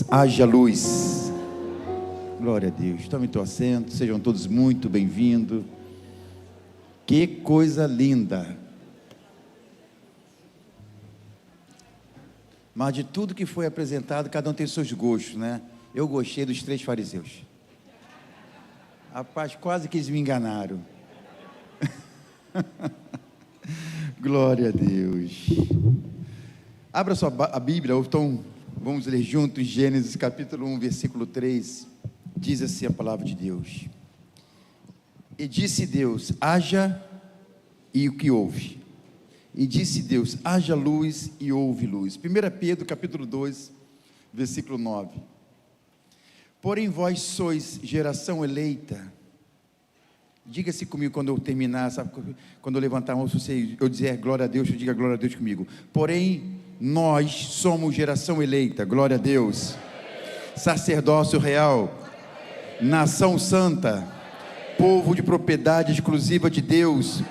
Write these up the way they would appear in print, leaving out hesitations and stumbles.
Haja luz. Glória a Deus. Tomem teu assento, sejam todos muito bem-vindos. Que coisa linda. Mas de tudo que foi apresentado, cada um tem seus gostos, né? Eu gostei dos 3 fariseus. Rapaz, quase que eles me enganaram. Glória a Deus. Abra a Bíblia, então vamos ler juntos Gênesis capítulo 1, versículo 3. Diz assim a palavra de Deus: E disse Deus, haja, e o que houve? E disse Deus, haja luz, e houve luz. 1 Pedro capítulo 2, versículo 9. Porém vós sois geração eleita. Diga-se comigo quando eu terminar, sabe? Quando eu levantar a mão, se eu dizer glória a Deus, eu diga glória a Deus comigo. Porém nós somos geração eleita, glória a Deus. Sacerdócio real, nação santa, povo de propriedade exclusiva de Deus,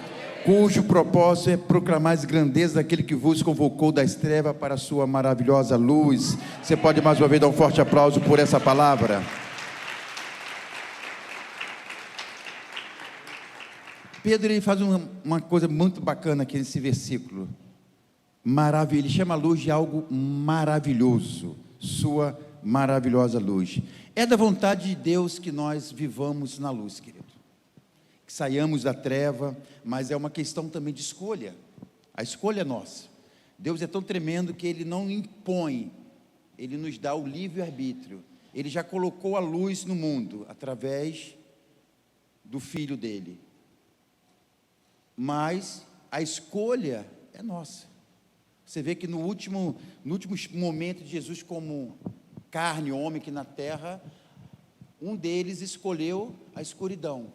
cujo propósito é proclamar as grandezas daquele que vos convocou das trevas para a sua maravilhosa luz. Você pode mais uma vez dar um forte aplauso por essa palavra? Pedro, ele faz uma coisa muito bacana aqui nesse versículo. Ele chama a luz de algo maravilhoso, sua maravilhosa luz. É da vontade de Deus que nós vivamos na luz, querido, que saiamos da treva, mas é uma questão também de escolha. A escolha é nossa. Deus é tão tremendo que Ele não impõe, Ele nos dá o livre-arbítrio. Ele já colocou a luz no mundo, através do Filho dEle, mas a escolha é nossa. Você vê que no último momento de Jesus como carne, homem aqui na terra, um deles escolheu a escuridão,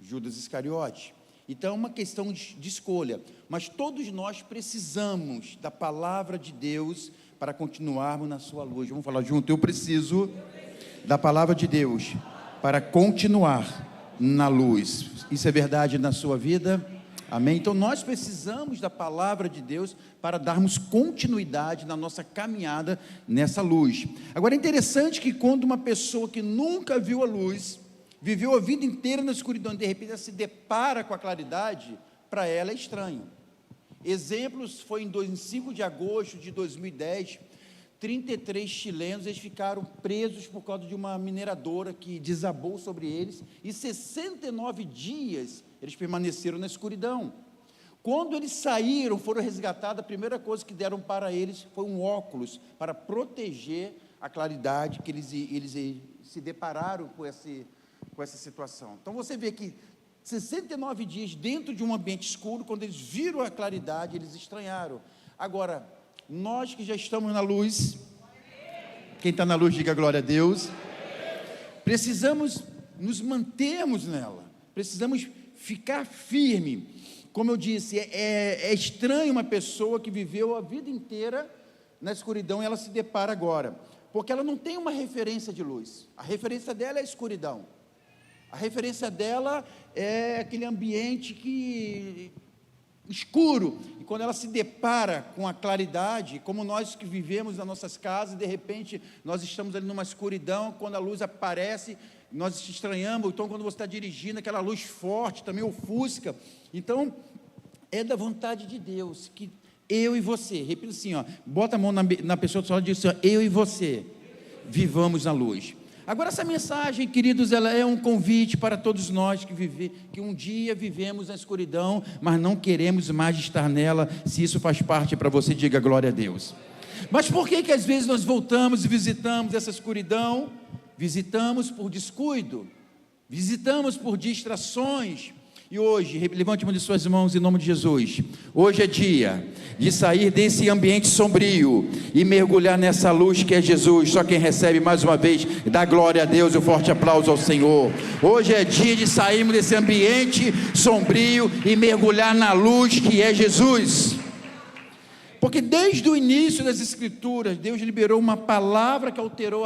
Judas Iscariote. Então é uma questão de escolha, mas todos nós precisamos da palavra de Deus para continuarmos na sua luz. Vamos falar junto: eu preciso da palavra de Deus para continuar na luz. Isso é verdade na sua vida? Amém? Então nós precisamos da palavra de Deus para darmos continuidade na nossa caminhada nessa luz. Agora é interessante que quando uma pessoa que nunca viu a luz, viveu a vida inteira na escuridão, de repente ela se depara com a claridade, para ela é estranho. Exemplos: foi em 5 de agosto de 2010, 33 chilenos, eles ficaram presos por causa de uma mineradora que desabou sobre eles, e 69 dias eles permaneceram na escuridão. Quando eles saíram, foram resgatados, a primeira coisa que deram para eles foi um óculos, para proteger a claridade, que eles se depararam com essa situação. Então você vê que 69 dias dentro de um ambiente escuro, quando eles viram a claridade, eles estranharam. Agora, nós que já estamos na luz, quem está na luz diga glória a Deus, precisamos nos mantermos nela, precisamos ficar firme. Como eu disse, é estranho uma pessoa que viveu a vida inteira na escuridão e ela se depara agora, porque ela não tem uma referência de luz. A referência dela é a escuridão, a referência dela é aquele ambiente escuro, e quando ela se depara com a claridade, como nós que vivemos nas nossas casas, de repente nós estamos ali numa escuridão, quando a luz aparece, nós estranhamos. Então quando você está dirigindo, aquela luz forte também ofusca. Então é da vontade de Deus que eu e você, repita assim, bota a mão na pessoa do seu lado e diz assim, eu e você vivamos na luz. Agora essa mensagem, queridos, ela é um convite para todos nós que um dia vivemos na escuridão, mas não queremos mais estar nela. Se isso faz parte para você, diga glória a Deus. Mas por que às vezes nós voltamos e visitamos essa escuridão? Visitamos por descuido, visitamos por distrações. E hoje, levante uma de suas mãos em nome de Jesus. Hoje é dia de sair desse ambiente sombrio e mergulhar nessa luz que é Jesus. Só quem recebe mais uma vez, dá glória a Deus e um forte aplauso ao Senhor. Hoje é dia de sairmos desse ambiente sombrio e mergulhar na luz que é Jesus. Porque desde o início das Escrituras, Deus liberou uma palavra que alterou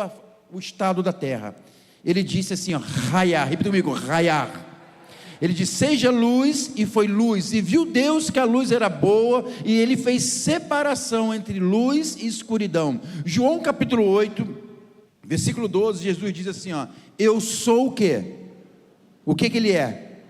o estado da terra. Ele disse assim, raiar, repita comigo, raiar. Ele diz: seja luz, e foi luz, e viu Deus que a luz era boa, e ele fez separação entre luz e escuridão. João capítulo 8, versículo 12, Jesus diz assim, ó: eu sou o quê? O que ele é?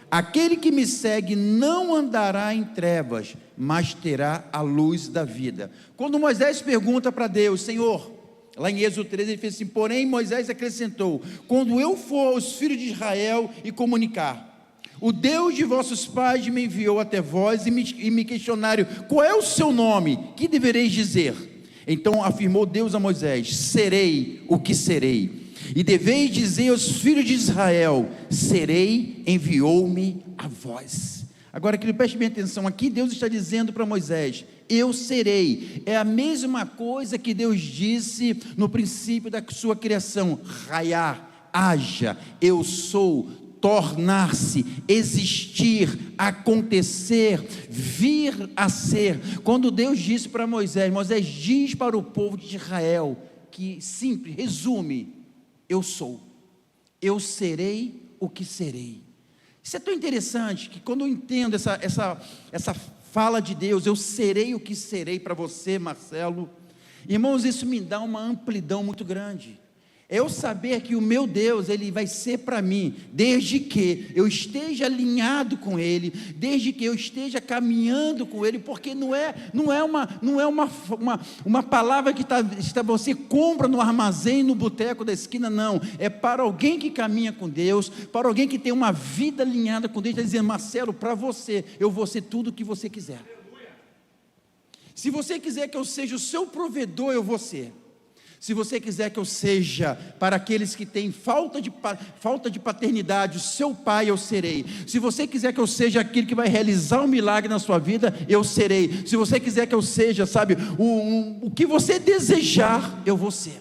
Aquele que me segue não andará em trevas, mas terá a luz da vida. Quando Moisés pergunta para Deus: Senhor, lá em Êxodo 13 ele fez assim, porém Moisés acrescentou: quando eu for aos filhos de Israel e comunicar, o Deus de vossos pais me enviou até vós, e me questionaram: qual é o seu nome? Que devereis dizer? Então afirmou Deus a Moisés: serei o que serei. E deveis dizer aos filhos de Israel: serei, enviou-me a vós. Agora, querido, preste bem atenção, aqui Deus está dizendo para Moisés: eu serei. É a mesma coisa que Deus disse no princípio da sua criação: raiar, haja, eu sou, tornar-se, existir, acontecer, vir a ser. Quando Deus disse para Moisés, Moisés diz para o povo de Israel, que simples, resume: eu sou, eu serei o que serei. Isso é tão interessante, que quando eu entendo essa fala de Deus, eu serei o que serei para você, Marcelo, irmãos, isso me dá uma amplidão muito grande. É eu saber que o meu Deus, Ele vai ser para mim, desde que eu esteja alinhado com Ele, desde que eu esteja caminhando com Ele, porque não é uma palavra que você compra no armazém, no boteco da esquina, não, é para alguém que caminha com Deus, para alguém que tem uma vida alinhada com Deus. Está dizendo: Marcelo, para você, eu vou ser tudo o que você quiser. Se você quiser que eu seja o seu provedor, eu vou ser. Se você quiser que eu seja, para aqueles que têm falta de paternidade, o seu pai, eu serei. Se você quiser que eu seja aquele que vai realizar um milagre na sua vida, eu serei. Se você quiser que eu seja, sabe, o que você desejar, eu vou ser.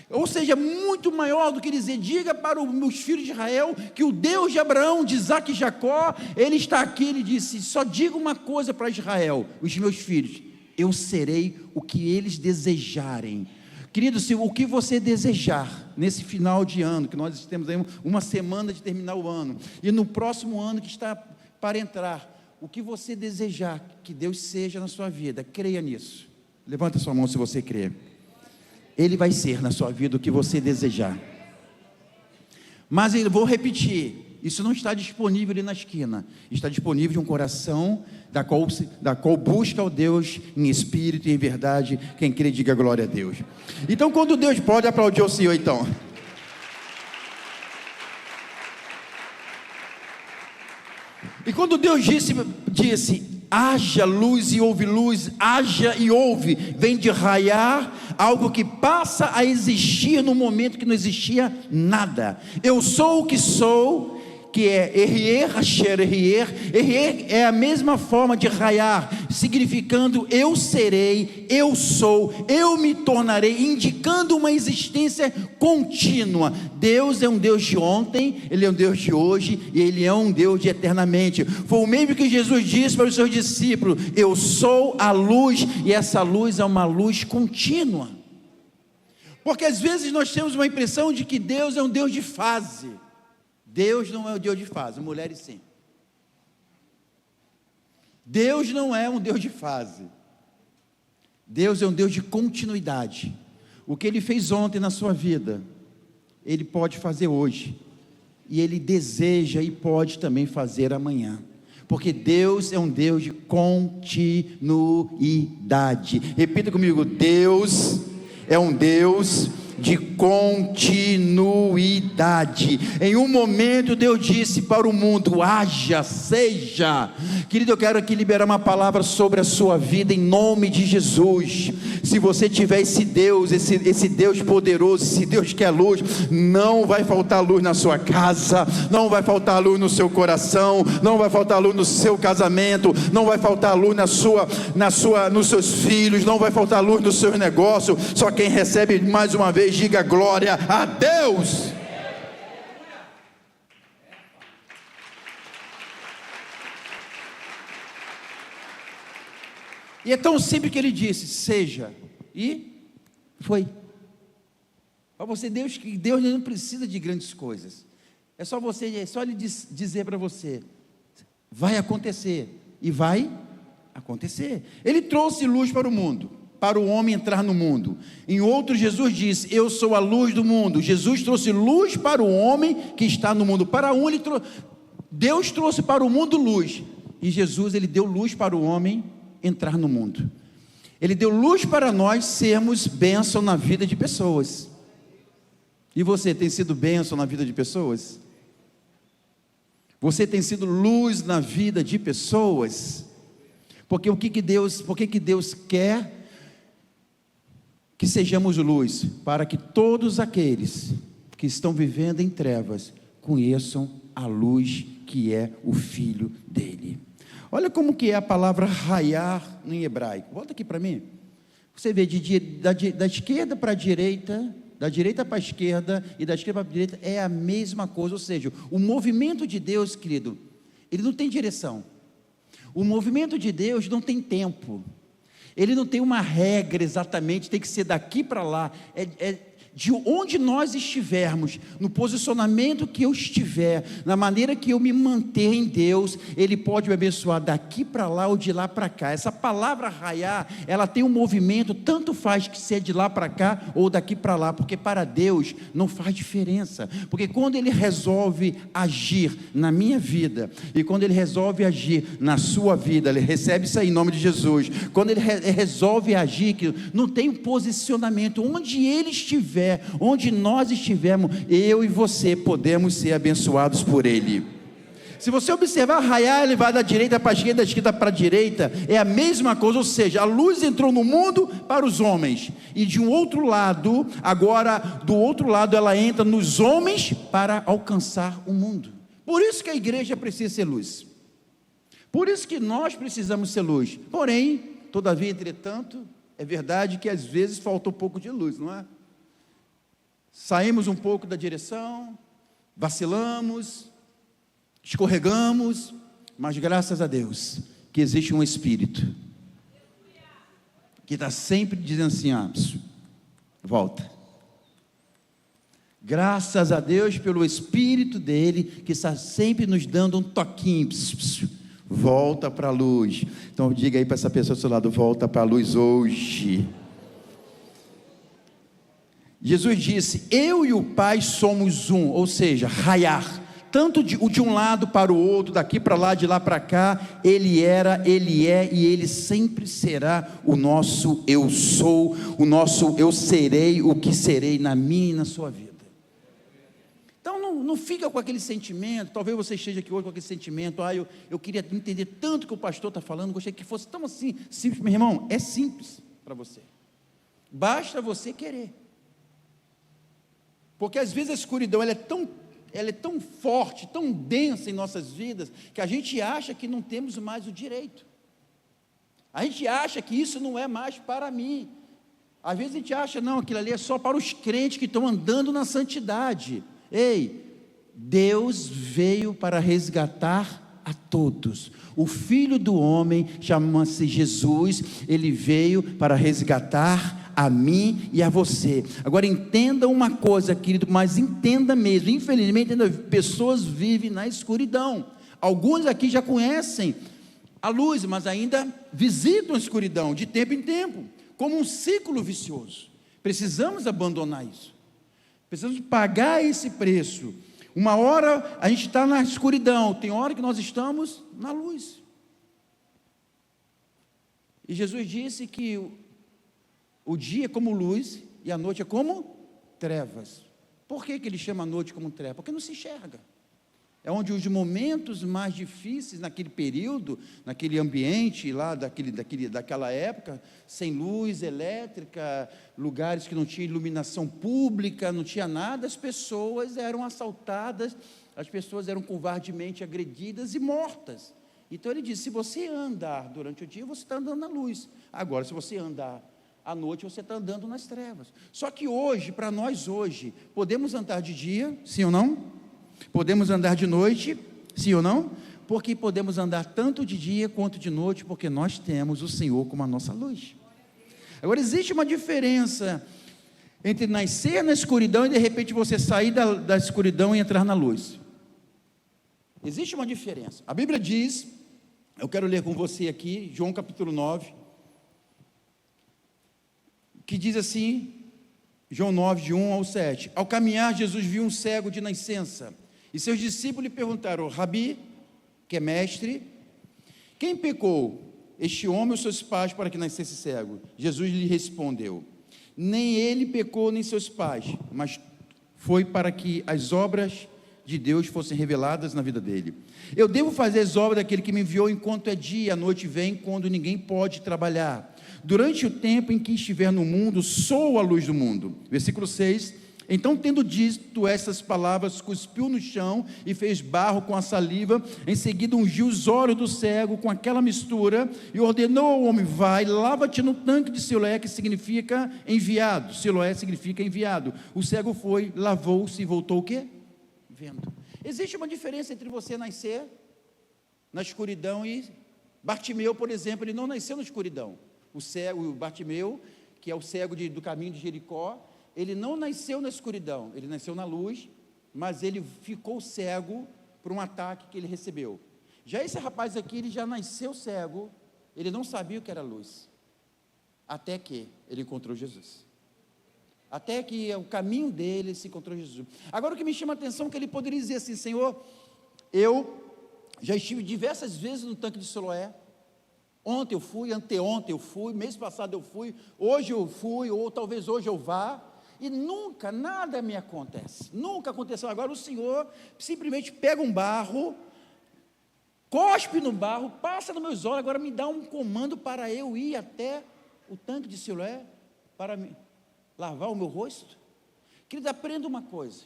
Ou seja, muito maior do que dizer: diga para os meus filhos de Israel que o Deus de Abraão, de Isaac e Jacó, Ele está aqui. Ele disse: só diga uma coisa para Israel, os meus filhos: eu serei o que eles desejarem. Querido, se o que você desejar nesse final de ano, que nós temos aí uma semana de terminar o ano, e no próximo ano que está para entrar, o que você desejar que Deus seja na sua vida, creia nisso. Levanta sua mão se você crê. Ele vai ser na sua vida o que você desejar. Mas eu vou repetir: isso não está disponível ali na esquina, está disponível de um coração da qual busca o Deus em espírito e em verdade. Quem crê, diga glória a Deus. Então, quando Deus, pode aplaudir o Senhor então. E quando Deus disse: haja luz e houve luz, haja e houve, vem de raiar, algo que passa a existir no momento que não existia nada. Eu sou o que sou, que é Erier, Asher, Erier. Erier é a mesma forma de raiar, significando eu serei, eu sou, eu me tornarei, indicando uma existência contínua. Deus é um Deus de ontem, Ele é um Deus de hoje, e Ele é um Deus de eternamente. Foi o mesmo que Jesus disse para os seus discípulos: eu sou a luz, e essa luz é uma luz contínua. Porque às vezes nós temos uma impressão de que Deus é um Deus de fase. Deus não é um Deus de fase, mulheres sim. Deus não é um Deus de fase. Deus é um Deus de continuidade. O que Ele fez ontem na sua vida, Ele pode fazer hoje, e Ele deseja e pode também fazer amanhã, porque Deus é um Deus de continuidade. Repita comigo: Deus é um Deus de continuidade. Em um momento Deus disse para o mundo: haja, seja. Querido, eu quero aqui liberar uma palavra sobre a sua vida em nome de Jesus. Se você tiver esse Deus, esse Deus poderoso, esse Deus que é luz, não vai faltar luz na sua casa, não vai faltar luz no seu coração, não vai faltar luz no seu casamento, não vai faltar luz nos seus filhos, não vai faltar luz no seu negócio. Só quem recebe, mais uma vez, diga glória a Deus. E é tão simples que Ele disse: seja, e foi. Para você, Deus não precisa de grandes coisas. É só ele dizer para você, vai acontecer, e vai acontecer. Ele trouxe luz para o mundo, para o homem entrar no mundo. Em outro, Jesus disse, eu sou a luz do mundo. Jesus trouxe luz para o homem que está no mundo. Para um, Deus trouxe para o mundo luz, e Jesus, ele deu luz para o homem entrar no mundo. Ele deu luz para nós sermos bênção na vida de pessoas. E você tem sido bênção na vida de pessoas? Você tem sido luz na vida de pessoas? Porque por que Deus quer que sejamos luz? Para que todos aqueles que estão vivendo em trevas conheçam a luz que é o Filho dele. Olha como que é a palavra raiar em hebraico. Volta aqui para mim. Você vê da esquerda para a direita, da direita para a esquerda e da esquerda para a direita é a mesma coisa. Ou seja, o movimento de Deus, querido, ele não tem direção. O movimento de Deus não tem tempo. Ele não tem uma regra exatamente, tem que ser daqui para lá. De onde nós estivermos, no posicionamento que eu estiver, na maneira que eu me manter em Deus, Ele pode me abençoar daqui para lá ou de lá para cá. Essa palavra raiar, ela tem um movimento, tanto faz que se é de lá para cá ou daqui para lá, porque para Deus não faz diferença, porque quando Ele resolve agir na minha vida, e quando Ele resolve agir na sua vida, Ele recebe isso aí em nome de Jesus, quando Ele resolve agir, que não tem um posicionamento, onde Ele estiver, onde nós estivermos, eu e você podemos ser abençoados por Ele. Se você observar, raiar, ele vai da direita para a esquerda, da esquerda para a direita, é a mesma coisa, ou seja, a luz entrou no mundo para os homens, e de um outro lado, agora, do outro lado, ela entra nos homens para alcançar o mundo. Por isso que a igreja precisa ser luz, por isso que nós precisamos ser luz. Porém, todavia, entretanto, é verdade que às vezes falta um pouco de luz, não é? Saímos um pouco da direção, vacilamos, escorregamos, mas graças a Deus que existe um Espírito que está sempre dizendo assim, volta. Graças a Deus pelo Espírito dele, que está sempre nos dando um toquinho, volta para a luz. Então diga aí para essa pessoa do seu lado, volta para a luz hoje. Jesus disse, eu e o Pai somos um, ou seja, raiar, tanto de um lado para o outro, daqui para lá, de lá para cá, Ele era, Ele é e Ele sempre será o nosso eu sou, o nosso eu serei, o que serei na minha e na sua vida. Então não fica com aquele sentimento, talvez você esteja aqui hoje com aquele sentimento, eu queria entender tanto que o pastor está falando, gostaria que fosse tão assim, simples. Meu irmão, é simples para você, basta você querer. Porque às vezes a escuridão ela é tão forte, tão densa em nossas vidas, que a gente acha que não temos mais o direito. A gente acha que isso não é mais para mim. Às vezes a gente acha, não, aquilo ali é só para os crentes que estão andando na santidade. Ei, Deus veio para resgatar a todos. O Filho do Homem, chama-se Jesus, Ele veio para resgatar a mim e a você. Agora entenda uma coisa, querido, mas entenda mesmo, infelizmente pessoas vivem na escuridão. Alguns aqui já conhecem a luz, mas ainda visitam a escuridão de tempo em tempo, como um ciclo vicioso. Precisamos abandonar isso, precisamos pagar esse preço. Uma hora a gente está na escuridão, tem hora que nós estamos na luz. E Jesus disse que o dia é como luz e a noite é como trevas. Por que ele chama a noite como treva? Porque não se enxerga. É onde os momentos mais difíceis naquele período, naquele ambiente lá daquela época, sem luz elétrica, lugares que não tinha iluminação pública, não tinha nada, as pessoas eram assaltadas, as pessoas eram covardemente agredidas e mortas. Então ele disse, se você andar durante o dia, você está andando na luz. Agora, se você andar à noite, você está andando nas trevas. Só que hoje, para nós hoje, podemos andar de dia, sim ou não? Podemos andar de noite, sim ou não? Porque podemos andar tanto de dia quanto de noite, porque nós temos o Senhor como a nossa luz. Agora, existe uma diferença entre nascer na escuridão e de repente você sair da escuridão e entrar na luz. Existe uma diferença. A Bíblia diz, eu quero ler com você aqui, João capítulo 9, que diz assim, João 9, de 1 ao 7. Ao caminhar, Jesus viu um cego de nascença, e seus discípulos lhe perguntaram: Rabi, que é mestre, quem pecou, este homem ou seus pais, para que nascesse cego? Jesus lhe respondeu: nem ele pecou, nem seus pais, mas foi para que as obras de Deus fossem reveladas na vida dele. Eu devo fazer as obras daquele que me enviou enquanto é dia, a noite vem quando ninguém pode trabalhar. Durante o tempo em que estiver no mundo, sou a luz do mundo. Versículo 6. Então, tendo dito essas palavras, cuspiu no chão e fez barro com a saliva. Em seguida ungiu os olhos do cego com aquela mistura e ordenou ao homem: vai, lava-te no tanque de Siloé, que significa enviado. Siloé significa enviado. O cego foi, lavou-se e voltou o quê? Vendo. Existe uma diferença entre você nascer na escuridão e Bartimeu, por exemplo, ele não nasceu na escuridão. O cego, o Bartimeu, que é o cego do caminho de Jericó, ele não nasceu na escuridão, ele nasceu na luz, mas ele ficou cego por um ataque que ele recebeu. Já esse rapaz aqui, ele já nasceu cego, ele não sabia o que era luz, até que ele encontrou Jesus. Até que o caminho dele se encontrou Jesus. Agora o que me chama a atenção é que ele poderia dizer assim: Senhor, eu já estive diversas vezes no tanque de Siloé. Ontem eu fui, anteontem eu fui, mês passado eu fui, hoje eu fui, ou talvez hoje eu vá, e nunca, nada me acontece, nunca aconteceu. Agora o Senhor simplesmente pega um barro, cospe no barro, passa nos meus olhos, agora me dá um comando para eu ir até o tanque de Siloé, para me lavar o meu rosto. Querido, aprenda uma coisa,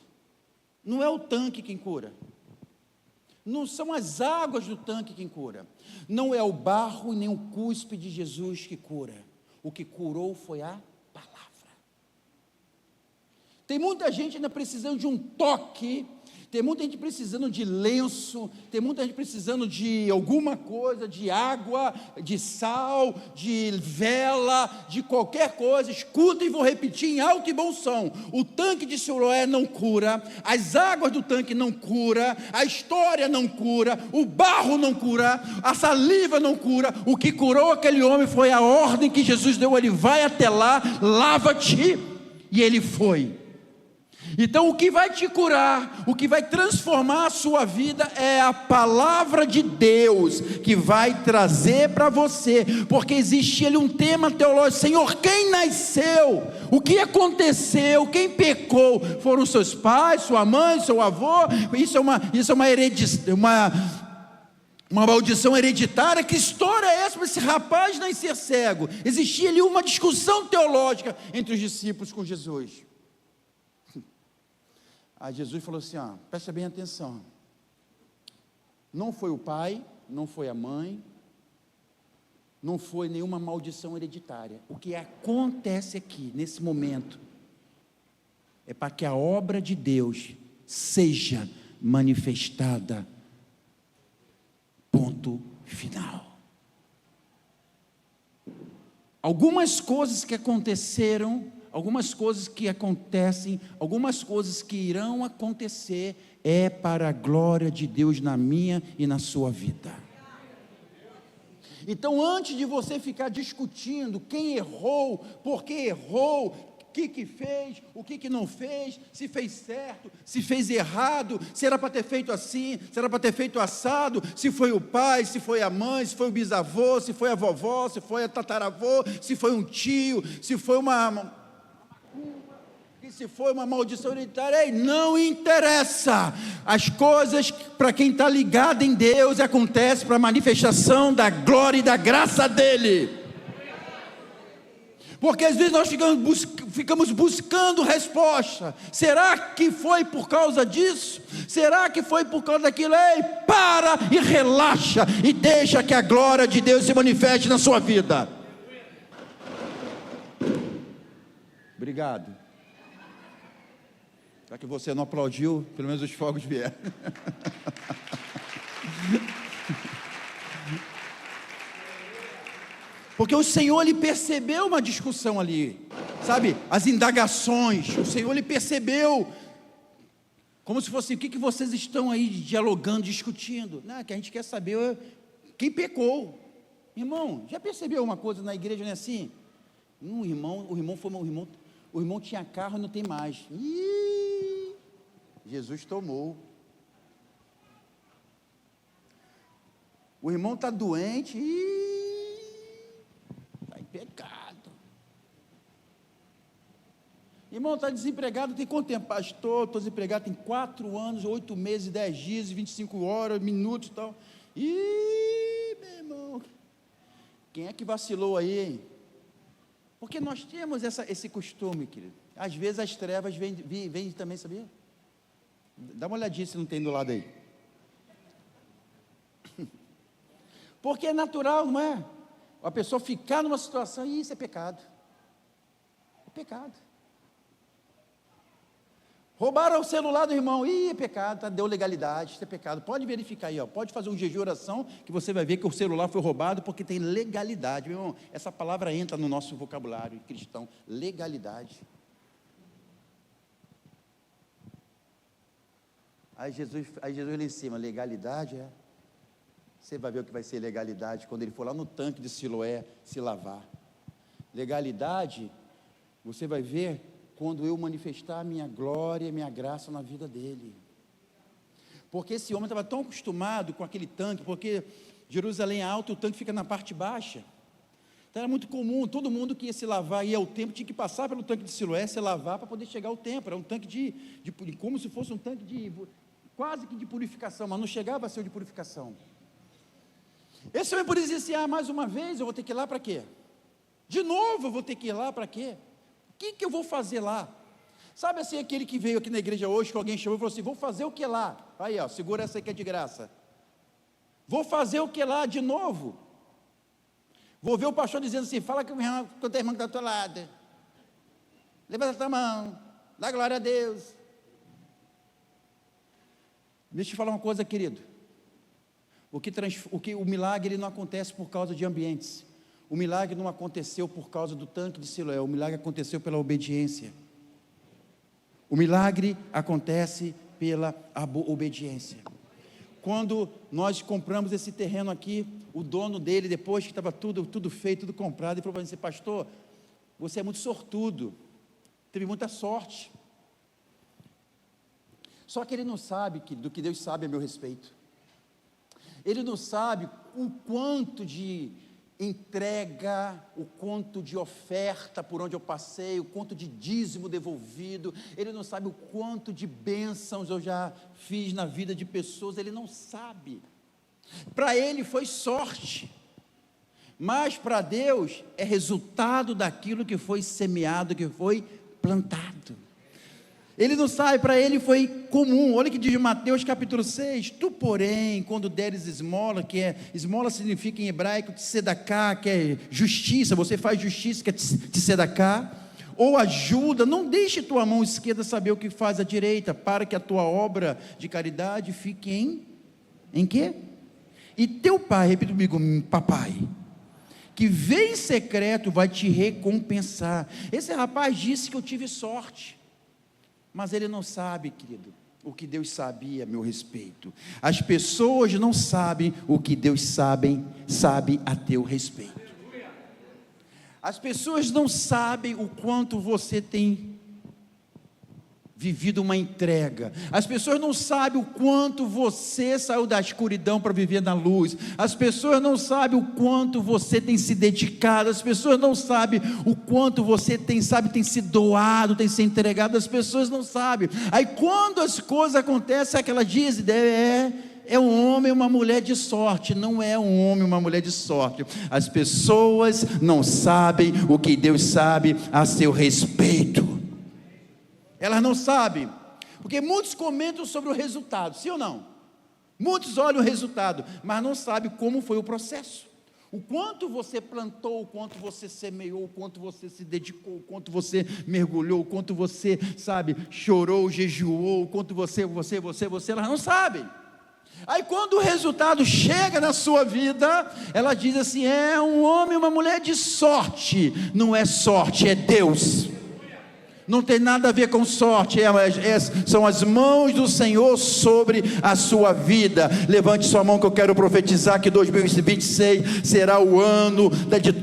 não é o tanque quem cura, não são as águas do tanque quem cura, não é o barro e nem o cuspe de Jesus que cura, o que curou foi a palavra. Tem muita gente ainda precisando de um toque, tem muita gente precisando de lenço, tem muita gente precisando de alguma coisa, de água, de sal, de vela, de qualquer coisa. Escuta e vou repetir em alto e bom som: o tanque de Siloé não cura, as águas do tanque não cura, a história não cura, o barro não cura, a saliva não cura. O que curou aquele homem foi a ordem que Jesus deu: ele vai até lá, lava-te, e ele foi. Então o que vai te curar, o que vai transformar a sua vida é a palavra de Deus, que vai trazer para você, porque existe ali um tema teológico: Senhor, quem nasceu? O que aconteceu? Quem pecou? Foram seus pais, sua mãe, seu avô? Isso é uma maldição hereditária. Que história é essa para esse rapaz nascer cego? Existia ali uma discussão teológica entre os discípulos com Jesus. Aí Jesus falou assim: presta bem atenção, não foi o pai, não foi a mãe, não foi nenhuma maldição hereditária. O que acontece aqui, nesse momento, é para que a obra de Deus seja manifestada, ponto final. Algumas coisas que aconteceram, algumas coisas que acontecem, algumas coisas que irão acontecer, é para a glória de Deus na minha e na sua vida. Então, antes de você ficar discutindo quem errou, por que errou, o que fez, o que não fez, se fez certo, se fez errado, se era para ter feito assim, se era para ter feito assado, se foi o pai, se foi a mãe, se foi o bisavô, se foi a vovó, se foi a tataravô, se foi um tio, se foi se foi uma maldição hereditária, não interessa. As coisas, para quem está ligado em Deus, acontecem para a manifestação da glória e da graça dEle. Porque às vezes nós ficamos buscando resposta. Será que foi por causa disso? Será que foi por causa daquilo? Ei, para e relaxa, e deixa que a glória de Deus se manifeste na sua vida. Obrigado. Já que você não aplaudiu, pelo menos os fogos vieram. Porque o Senhor, ele percebeu uma discussão ali, sabe, as indagações. O Senhor, ele percebeu Como se fosse, o que vocês estão aí dialogando, discutindo? Não, que a gente quer saber quem pecou. Irmão, já percebeu uma coisa na igreja, não é assim? O irmão tinha carro e não tem mais. Jesus tomou. O irmão está doente, está em pecado. Irmão, está desempregado, tem quanto tempo? Pastor, estou desempregado, tem 4 anos, 8 meses, 10 dias, 25 horas, minutos e tal. Meu irmão, quem é que vacilou aí, hein? Porque nós temos esse costume, querido. Às vezes as trevas vêm também, sabia? Dá uma olhadinha se não tem do lado aí. Porque é natural, não é? A pessoa ficar numa situação, e isso é pecado. É pecado. Roubaram o celular do irmão, é pecado, tá? Deu legalidade, isso é pecado. Pode verificar aí, ó. Pode fazer um jejum e oração, que você vai ver que o celular foi roubado, porque tem legalidade, meu irmão. Essa palavra entra no nosso vocabulário cristão, legalidade. Aí Jesus lá em cima, legalidade, Você vai ver o que vai ser legalidade, quando ele for lá no tanque de Siloé, se lavar. Legalidade, você vai ver, quando eu manifestar a minha glória, a minha graça na vida dele. Porque esse homem estava tão acostumado com aquele tanque, porque Jerusalém é alto, o tanque fica na parte baixa. Então era muito comum, todo mundo que ia se lavar, ia ao templo, tinha que passar pelo tanque de Siloé, se lavar para poder chegar ao templo. Era um tanque como se fosse um tanque quase que de purificação, mas não chegava a ser de purificação. Esse homem poderia dizer assim, mais uma vez eu vou ter que ir lá para quê? De novo eu vou ter que ir lá para quê? O que eu vou fazer lá? Sabe assim, aquele que veio aqui na igreja hoje, que alguém chamou e falou assim, vou fazer o que lá? Aí, segura essa aí que é de graça. Vou fazer o que lá de novo? Vou ver o pastor dizendo assim, fala com o teu irmão que está do teu lado. Levanta a tua mão, dá glória a Deus. Deixa eu te falar uma coisa, querido. O milagre não acontece por causa de ambientes. O milagre não aconteceu por causa do tanque de Siloé, o milagre aconteceu pela obediência. O milagre acontece pela obediência. Quando nós compramos esse terreno aqui, o dono dele, depois que estava tudo feito, tudo comprado, ele falou assim, pastor, você é muito sortudo, teve muita sorte. Só que ele não sabe do que Deus sabe a meu respeito. Ele não sabe o quanto de entrega, o quanto de oferta por onde eu passei, o quanto de dízimo devolvido, ele não sabe o quanto de bênçãos eu já fiz na vida de pessoas, ele não sabe. Para ele foi sorte, mas para Deus é resultado daquilo que foi semeado, que foi plantado. Ele não sabe, para ele foi comum. Olha o que diz em Mateus capítulo 6, tu porém, quando deres esmola, esmola significa em hebraico tzedaká, que é justiça, você faz justiça, que é tzedaká, ou ajuda, não deixe tua mão esquerda saber o que faz a direita, para que a tua obra de caridade fique em quê? E teu pai, repita comigo, papai, que vem em secreto vai te recompensar. Esse rapaz disse que eu tive sorte, mas ele não sabe, querido, o que Deus sabia a meu respeito. As pessoas não sabem o que Deus sabe a teu respeito. As pessoas não sabem o quanto você tem vivido uma entrega. As pessoas não sabem o quanto você saiu da escuridão para viver na luz. As pessoas não sabem o quanto você tem se dedicado. As pessoas não sabem o quanto você tem se doado, tem se entregado. As pessoas não sabem. Aí quando as coisas acontecem, aquela diz, é um homem e uma mulher de sorte. Não é um homem e uma mulher de sorte. As pessoas não sabem o que Deus sabe a seu respeito. Elas não sabem, porque muitos comentam sobre o resultado, sim ou não? Muitos olham o resultado, mas não sabem como foi o processo. O quanto você plantou, o quanto você semeou, o quanto você se dedicou, o quanto você mergulhou, o quanto você, chorou, jejuou, o quanto você, elas não sabem. Aí quando o resultado chega na sua vida, ela diz assim, é um homem e uma mulher de sorte. Não é sorte, é Deus. Não tem nada a ver com sorte, são as mãos do Senhor sobre a sua vida. Levante sua mão que eu quero profetizar que 2026 será o ano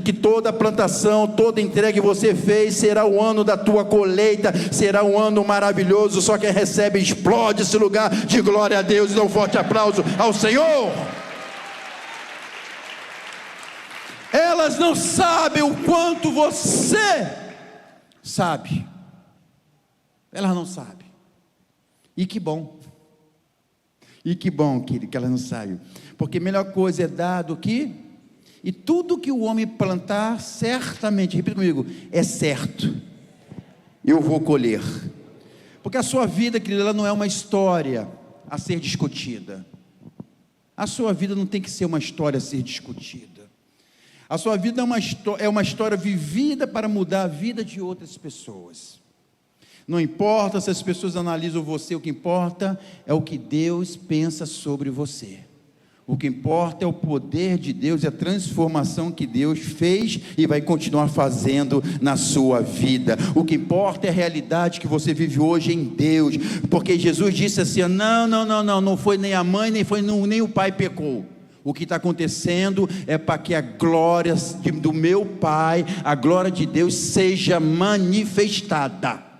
que toda plantação, toda entrega que você fez, será o ano da tua colheita, será um ano maravilhoso. Só quem recebe explode esse lugar de glória a Deus. E dá um forte aplauso ao Senhor. Elas não sabem o quanto você sabe. Elas não sabem. E que bom. E que bom, querido, que elas não sabem. Porque a melhor coisa é dar do que... E tudo que o homem plantar, certamente, repita comigo, é certo. Eu vou colher. Porque a sua vida, querido, ela não é uma história a ser discutida. A sua vida não tem que ser uma história a ser discutida. A sua vida é uma história vivida para mudar a vida de outras pessoas. Não importa se as pessoas analisam você, o que importa é o que Deus pensa sobre você. O que importa é o poder de Deus e a transformação que Deus fez e vai continuar fazendo na sua vida. O que importa é a realidade que você vive hoje em Deus, porque Jesus disse assim: não foi nem a mãe, nem o pai pecou. O que está acontecendo é para que a glória do meu Pai, a glória de Deus seja manifestada.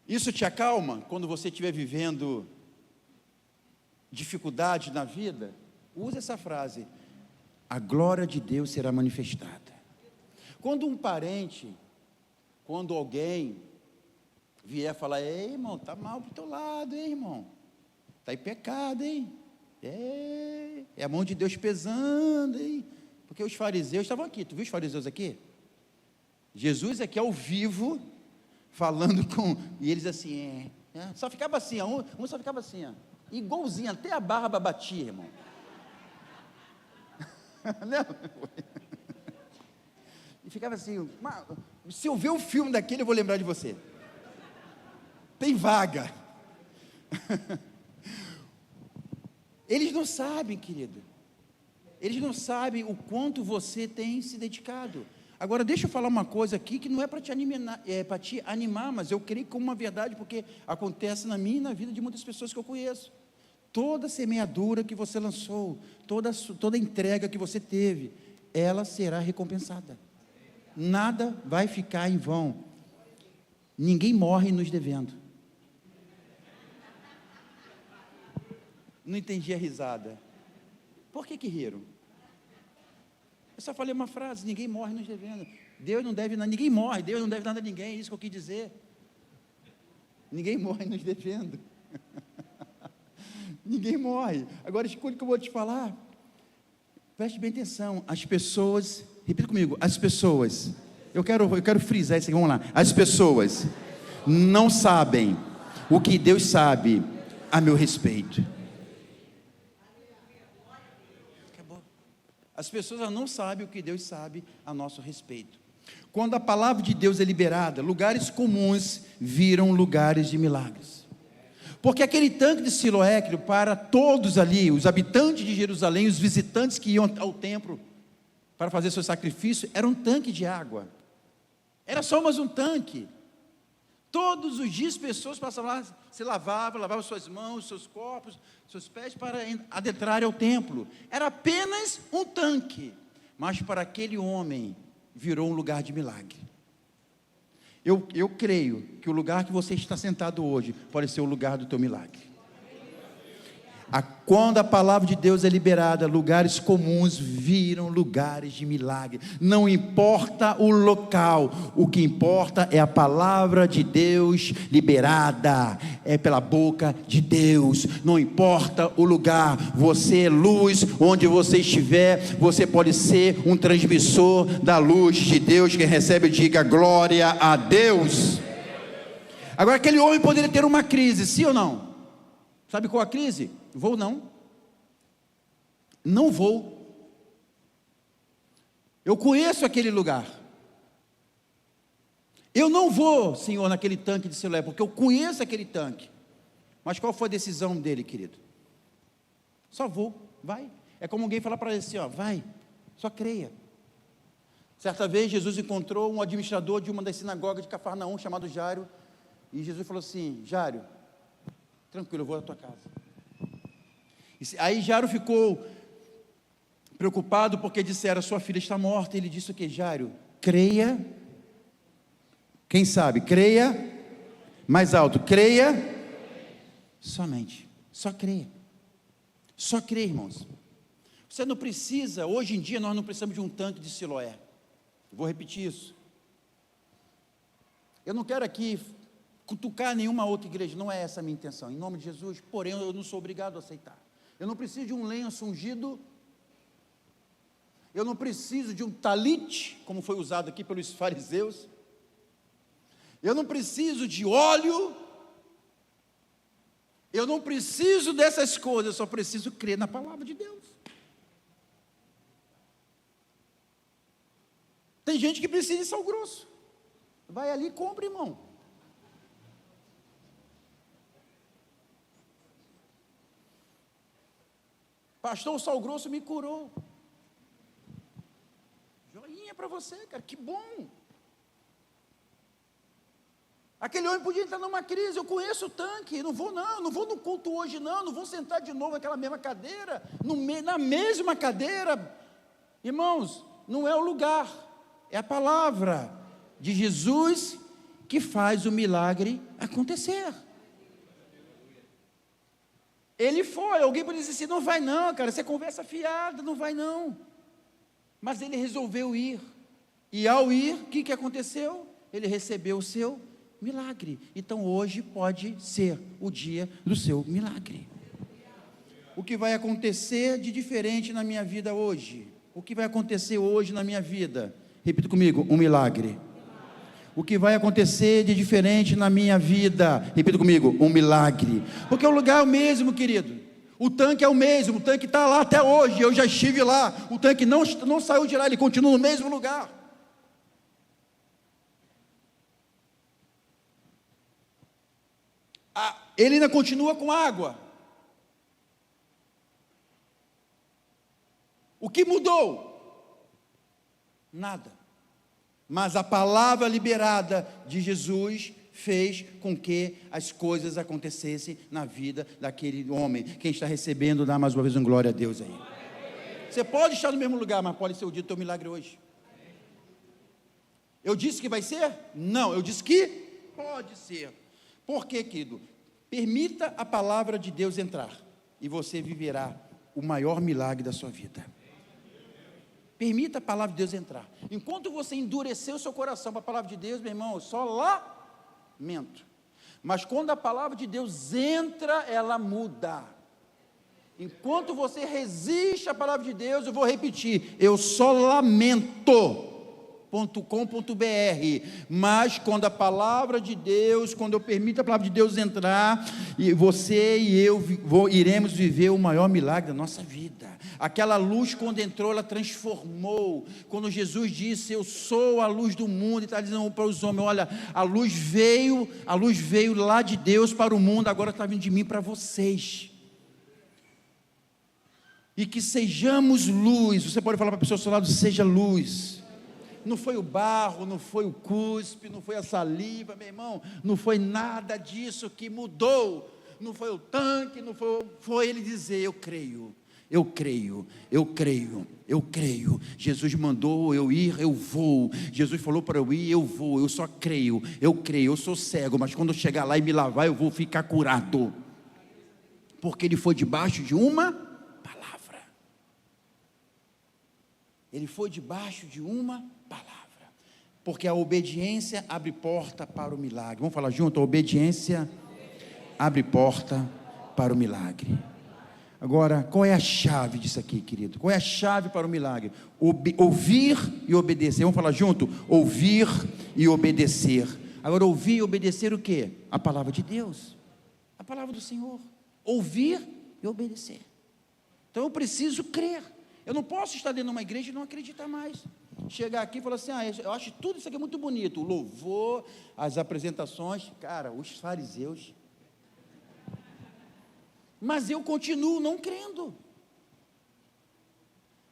Isso te acalma quando você estiver vivendo dificuldade na vida? Use essa frase: a glória de Deus será manifestada. Quando um parente, quando alguém vier falar: ei, irmão, está mal para o teu lado, hein, irmão? Está em pecado, hein? É a mão de Deus pesando, hein? Porque os fariseus estavam aqui. Tu viu os fariseus aqui? Jesus aqui ao vivo, falando com... E eles assim, só ficava assim, um só ficava assim, igualzinho, até a barba batia, irmão. Não? E ficava assim, se eu ver o filme daquele, eu vou lembrar de você. Tem vaga. Eles não sabem, querido. Eles não sabem o quanto você tem se dedicado. Agora, deixa eu falar uma coisa aqui que não é para te animar, mas eu creio como uma verdade, porque acontece na minha e na vida de muitas pessoas que eu conheço. Toda semeadura que você lançou, toda entrega que você teve, ela será recompensada. Nada vai ficar em vão. Ninguém morre nos devendo. Não entendi a risada. Por que riram? Eu só falei uma frase: ninguém morre nos devendo. Deus não deve nada, ninguém morre, Deus não deve nada a ninguém, é isso que eu quis dizer. Ninguém morre nos devendo. Ninguém morre. Agora escute o que eu vou te falar. Preste bem atenção. As pessoas, repita comigo, as pessoas, eu quero frisar isso aqui, vamos lá. As pessoas não sabem o que Deus sabe a meu respeito. As pessoas não sabem o que Deus sabe a nosso respeito. Quando a palavra de Deus é liberada, lugares comuns viram lugares de milagres. Porque aquele tanque de Siloé, para todos ali, os habitantes de Jerusalém, os visitantes que iam ao templo para fazer seu sacrifício, era um tanque de água. Era só mais um tanque. Todos os dias pessoas passavam lá, se lavavam suas mãos, seus corpos, seus pés para adentrarem ao templo. Era apenas um tanque, mas para aquele homem virou um lugar de milagre. Eu creio que o lugar que você está sentado hoje pode ser o lugar do teu milagre. Quando a palavra de Deus é liberada, lugares comuns viram lugares de milagre. Não importa o local, o que importa é a palavra de Deus liberada, é pela boca de Deus. Não importa o lugar, você é luz, onde você estiver, você pode ser um transmissor da luz de Deus. Quem recebe, diga glória a Deus. Agora, aquele homem poderia ter uma crise, sim ou não? Sabe qual a crise? Vou não. Não vou. Eu conheço aquele lugar. Eu não vou, Senhor, naquele tanque de Siloé, porque eu conheço aquele tanque. Mas qual foi a decisão dele, querido? Só vou, vai. É como alguém falar para ele assim, vai, só creia. Certa vez, Jesus encontrou um administrador de uma das sinagogas de Cafarnaum, chamado Jairo, e Jesus falou assim: Jairo, tranquilo, eu vou à tua casa. Aí Jairo ficou preocupado, porque disseram: sua filha está morta. Ele disse o que? Jairo, creia, quem sabe, creia, mais alto, creia, somente, só creia, irmãos. Você não precisa, hoje em dia nós não precisamos de um tanque de Siloé. Vou repetir isso. Eu não quero aqui cutucar nenhuma outra igreja, não é essa a minha intenção, em nome de Jesus, porém eu não sou obrigado a aceitar. Eu não preciso de um lenço ungido, eu não preciso de um talite, como foi usado aqui pelos fariseus, eu não preciso de óleo, eu não preciso dessas coisas, eu só preciso crer na palavra de Deus. Tem gente que precisa de sal grosso, vai ali e compra, irmão. Pastor, o sal grosso me curou. Joinha para você, cara, que bom. Aquele homem podia entrar numa crise, eu conheço o tanque, não vou no culto hoje não vou sentar de novo naquela mesma cadeira, na mesma cadeira. Irmãos, não é o lugar, é a palavra de Jesus que faz o milagre acontecer. Ele foi, alguém podia dizer assim: não vai não, cara, você conversa fiada, não vai não. Mas ele resolveu ir, e ao ir, o que aconteceu? Ele recebeu o seu milagre. Então hoje pode ser o dia do seu milagre. O que vai acontecer de diferente na minha vida hoje? O que vai acontecer hoje na minha vida? Repita comigo: um milagre. O que vai acontecer de diferente na minha vida? Repita comigo: um milagre. Porque o lugar é o mesmo, querido. O tanque é o mesmo, o tanque está lá até hoje. Eu já estive lá. O tanque não saiu de lá, ele continua no mesmo lugar. Ele ainda continua com água. O que mudou? Nada. Mas a palavra liberada de Jesus fez com que as coisas acontecessem na vida daquele homem. Quem está recebendo, dá mais uma vez um glória a Deus aí. Você pode estar no mesmo lugar, mas pode ser o dia do teu milagre hoje. Eu disse que vai ser? Não, eu disse que pode ser. Por quê, querido? Permita a palavra de Deus entrar, e você viverá o maior milagre da sua vida. Permita a palavra de Deus entrar. Enquanto você endurecer o seu coração para a palavra de Deus, meu irmão, só lamento. Mas quando a palavra de Deus entra, ela muda. Enquanto você resiste à palavra de Deus, eu vou repetir: eu só lamento. .com.br, mas quando a palavra de Deus, quando eu permito a palavra de Deus entrar, e você e eu iremos viver o maior milagre da nossa vida. Aquela luz, quando entrou, ela transformou. Quando Jesus disse: eu sou a luz do mundo, e está dizendo para os homens: olha, a luz veio lá de Deus para o mundo, agora está vindo de mim para vocês. E que sejamos luz. Você pode falar para a pessoa ao seu lado: seja luz. Não foi o barro, não foi o cuspe, não foi a saliva, meu irmão, não foi nada disso que mudou, não foi o tanque, não foi ele dizer: eu creio, eu creio, eu creio, eu creio. Jesus mandou eu ir, eu vou. Jesus falou para eu ir, eu vou. Eu só creio, eu sou cego, mas quando eu chegar lá e me lavar, eu vou ficar curado, porque ele foi debaixo de uma palavra. Ele foi debaixo de uma palavra, porque a obediência abre porta para o milagre. Vamos falar junto: a obediência abre porta para o milagre. Agora, qual é a chave disso aqui, querido? Qual é a chave para o milagre? Ouvir e obedecer. Vamos falar junto: ouvir e obedecer. Agora, ouvir e obedecer o quê? A palavra de Deus, a palavra do Senhor. Ouvir e obedecer. Então eu preciso crer. Eu não posso estar dentro de uma igreja e não acreditar mais. Chegar aqui e falar assim: eu acho tudo isso aqui muito bonito. O louvor, as apresentações, cara, os fariseus. Mas eu continuo não crendo.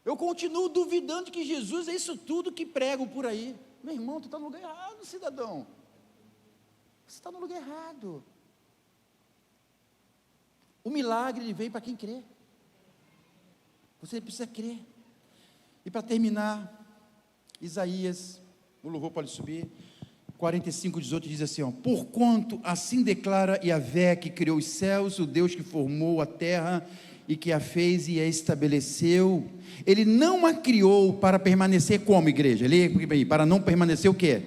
Eu continuo duvidando de que Jesus é isso tudo que pregam por aí. Meu irmão, tu está no lugar errado, cidadão. Você está no lugar errado. O milagre ele vem para quem crê. Você precisa crer. E para terminar, Isaías, o louvor pode subir, 45:18 diz assim, ó: porquanto assim declara Yahvé, que criou os céus, o Deus que formou a terra e que a fez e a estabeleceu. Ele não a criou para permanecer como, igreja? Para não permanecer o quê?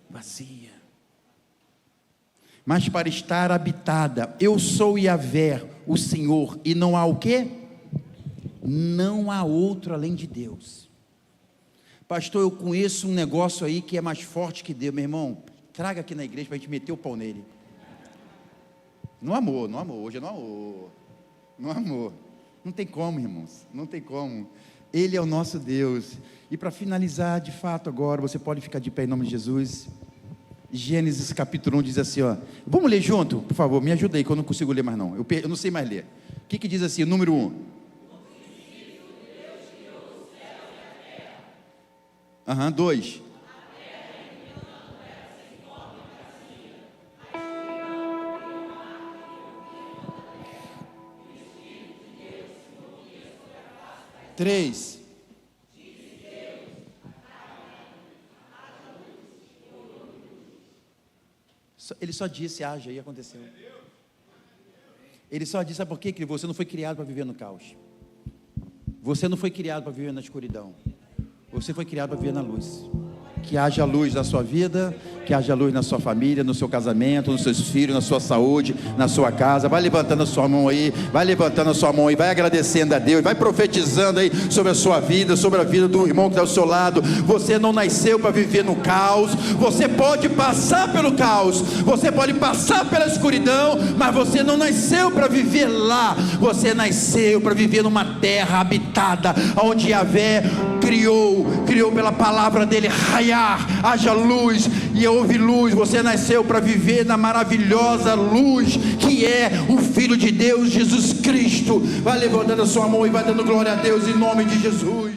Vazia. Mas para estar habitada. Eu sou Yahvé, o Senhor, e não há o quê? Não há outro além de Deus. Pastor, eu conheço um negócio aí que é mais forte que Deus. Meu irmão, traga aqui na igreja para a gente meter o pau nele. No amor, hoje é no amor. No amor. Não tem como, irmãos, não tem como. Ele é o nosso Deus. E para finalizar, de fato, agora, você pode ficar de pé em nome de Jesus. Gênesis capítulo 1 diz assim, ó. Vamos ler junto, por favor, me ajuda aí, que eu não consigo ler mais não. Eu não sei mais ler. O que diz assim, número 1? 2. Três. Ele só disse, haja, e aconteceu. Ele só disse, sabe por quê? Que você não foi criado para viver no caos. Você não foi criado para viver na escuridão. Você foi criado para viver na luz. Que haja luz na sua vida, que haja luz na sua família, no seu casamento, nos seus filhos, na sua saúde, na sua casa. Vai levantando a sua mão aí, vai agradecendo a Deus, vai profetizando aí sobre a sua vida, sobre a vida do irmão que está ao seu lado. Você não nasceu para viver no caos. Você pode passar pelo caos, você pode passar pela escuridão, mas você não nasceu para viver lá. Você nasceu para viver numa terra habitada, onde Yahvé criou pela palavra dele, haja luz, e houve luz. Você nasceu para viver na maravilhosa luz que é o Filho de Deus, Jesus Cristo. Vai levantando a sua mão e vai dando glória a Deus em nome de Jesus.